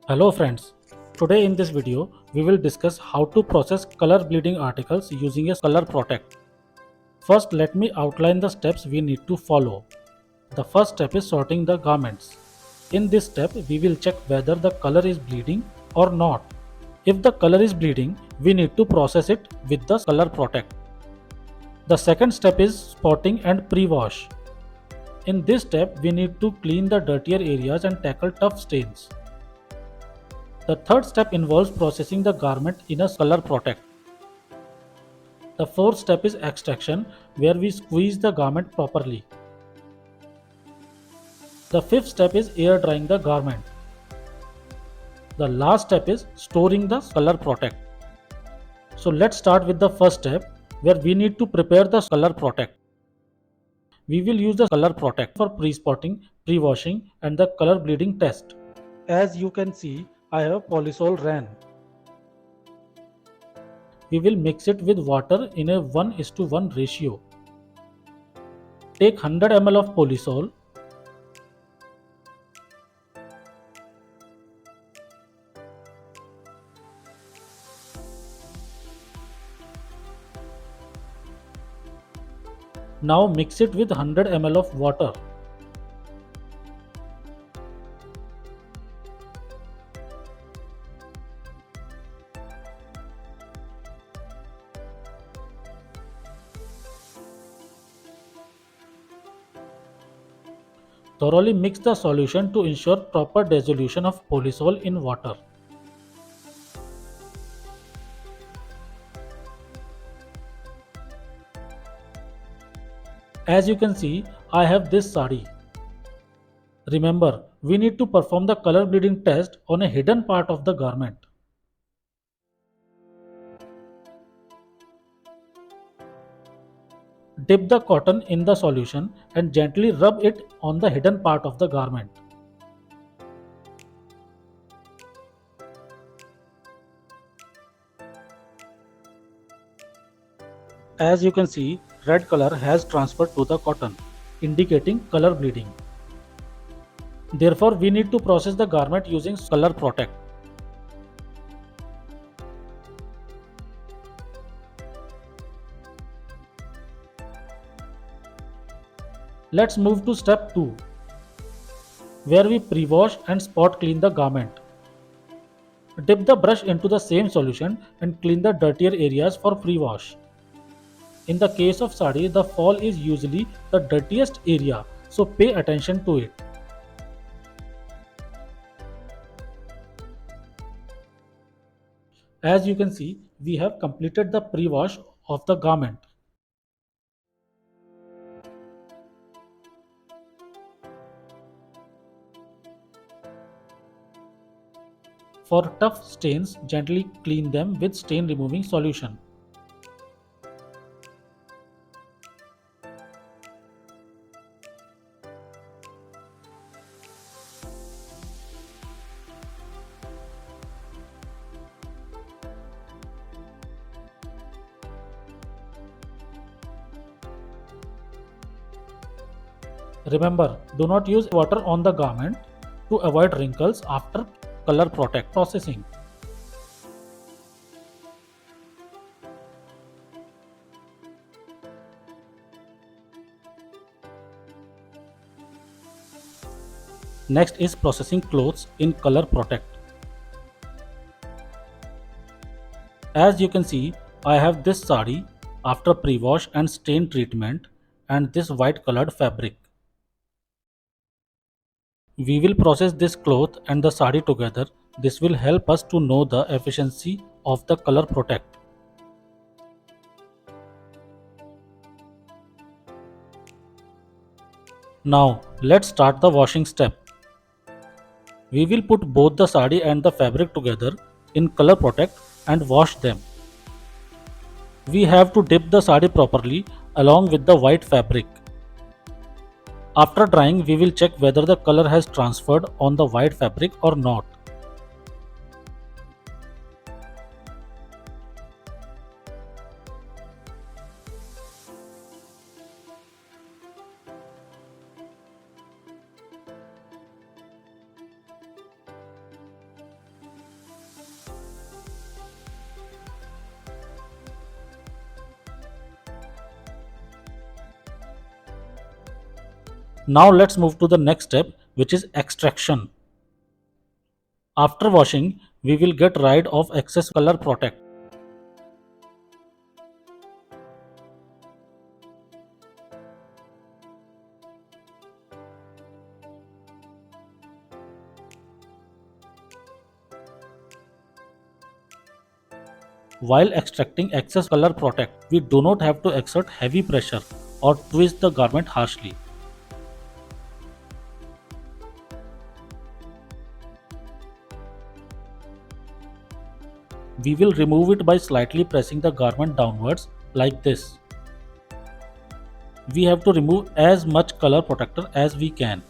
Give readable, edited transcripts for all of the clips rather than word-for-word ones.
Hello friends, today in this video we will discuss how to process color bleeding articles using a color protect. First let me outline the steps we need to follow. The first step is sorting the garments. In this step we will check whether the color is bleeding or not. If the color is bleeding, we need to process it with the color protect. The second step is spotting and pre-wash. In this step we need to clean the dirtier areas and tackle tough stains. The third step involves processing the garment in a color protect. The fourth step is extraction, where we squeeze the garment properly. The fifth step is air drying the garment. The last step is storing the color protect. So let's start with the first step, where we need to prepare the color protect. We will use the color protect for pre-spotting, pre-washing and the color bleeding test. As you can see, I have polysol ran. We will mix it with water in a 1:1 ratio. Take 100 ml of polysol. Now mix it with 100 ml of water. Thoroughly mix the solution to ensure proper dissolution of polysol in water. As you can see, I have this sari. Remember, we need to perform the color bleeding test on a hidden part of the garment. Dip the cotton in the solution and gently rub it on the hidden part of the garment. As you can see, red color has transferred to the cotton, indicating color bleeding. Therefore, we need to process the garment using color protect. Let's move to step 2, where we pre-wash and spot clean the garment. Dip the brush into the same solution and clean the dirtier areas for pre-wash. In the case of sari, the fall is usually the dirtiest area, so pay attention to it. As you can see, we have completed the pre-wash of the garment. For tough stains, gently clean them with stain removing solution. Remember, do not use water on the garment to avoid wrinkles after color protect processing. Next is processing clothes in color protect. As you can see, I have this sari after pre-wash and stain treatment and this white colored fabric. We will process this cloth and the sari together. This will help us to know the efficiency of the color protect. Now let's start the washing step. We will put both the sari and the fabric together in color protect and wash them. We have to dip the sari properly along with the white fabric. After drying, we will check whether the color has transferred on the white fabric or not. Now let's move to the next step, which is extraction. After washing, we will get rid of excess color protect. While extracting excess color protect, we do not have to exert heavy pressure or twist the garment harshly. We will remove it by slightly pressing the garment downwards like this. We have to remove as much color protector as we can.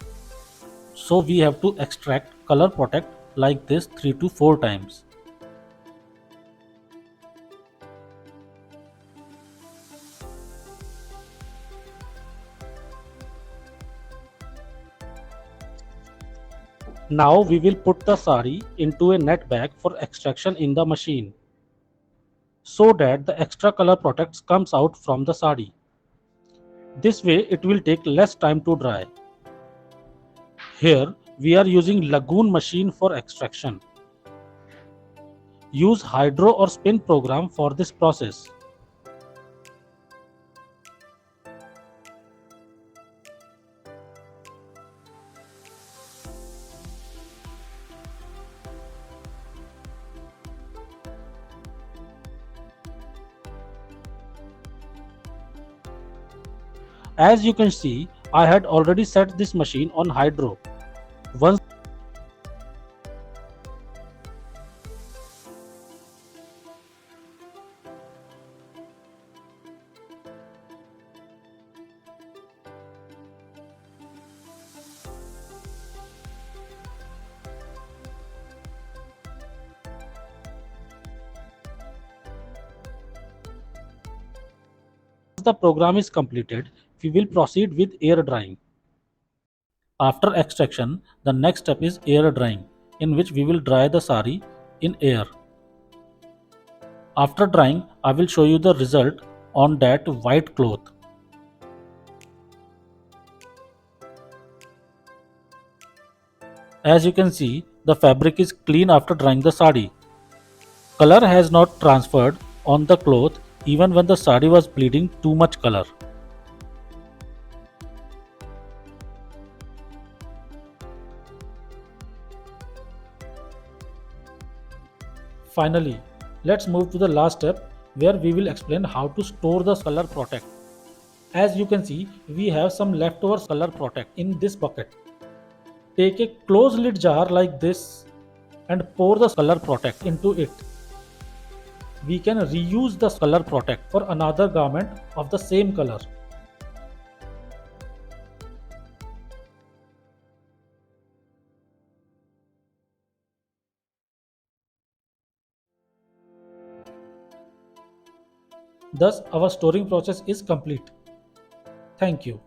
So we have to extract color protect like this 3 to 4 times. Now we will put the sari into a net bag for extraction in the machine, so that the extra color protects comes out from the sari. This way it will take less time to dry. Here we are using lagoon machine for extraction. Use hydro or spin program for this process. As you can see, I had already set this machine on hydro. Once the program is completed, we will proceed with air drying. After extraction, the next step is air drying, in which we will dry the sari in air. After drying, I will show you the result on that white cloth. As you can see, the fabric is clean after drying the sari. Color has not transferred on the cloth even when the sari was bleeding too much color. Finally, let's move to the last step where we will explain how to store the color protect. As you can see, we have some leftover color protect in this bucket. Take a closed lid jar like this and pour the color protect into it. We can reuse the color protect for another garment of the same color. Thus, our storing process is complete. Thank you.